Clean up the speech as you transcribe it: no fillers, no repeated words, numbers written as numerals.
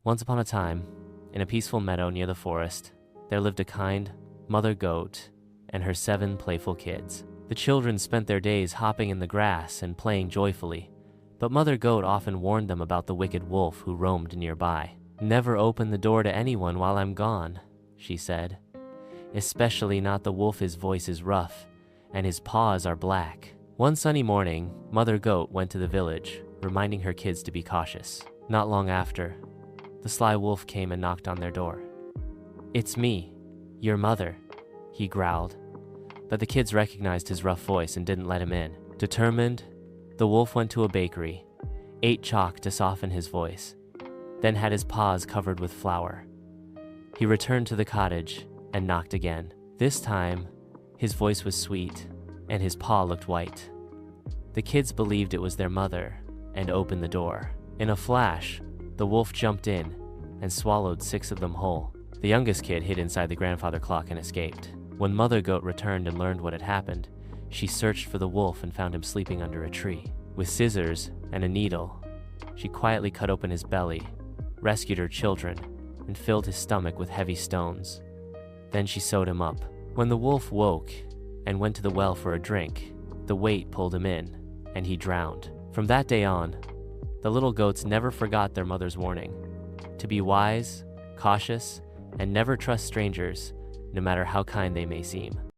Once upon a time, in a peaceful meadow near the forest, there lived a kind mother goat and her 7 playful kids. The children spent their days hopping in the grass and playing joyfully, but Mother Goat often warned them about the wicked wolf who roamed nearby. "Never open the door to anyone while I'm gone," she said. "Especially not the wolf. His voice is rough, and his paws are black." One sunny morning, Mother Goat went to the village, reminding her kids to be cautious. Not long after, the sly wolf came and knocked on their door. "It's me, your mother," he growled. But the kids recognized his rough voice and didn't let him in. Determined, the wolf went to a bakery, ate chalk to soften his voice, then had his paws covered with flour. He returned to the cottage and knocked again. This time, his voice was sweet and his paw looked white. The kids believed it was their mother and opened the door. In a flash, the wolf jumped in and swallowed 6 of them whole. The youngest kid hid inside the grandfather clock and escaped. When Mother Goat returned and learned what had happened, she searched for the wolf and found him sleeping under a tree. With scissors and a needle, she quietly cut open his belly, rescued her children, and filled his stomach with heavy stones. Then she sewed him up. When the wolf woke and went to the well for a drink, the weight pulled him in, and he drowned. From that day on, the little goats never forgot their mother's warning: to be wise, cautious, and never trust strangers, no matter how kind they may seem.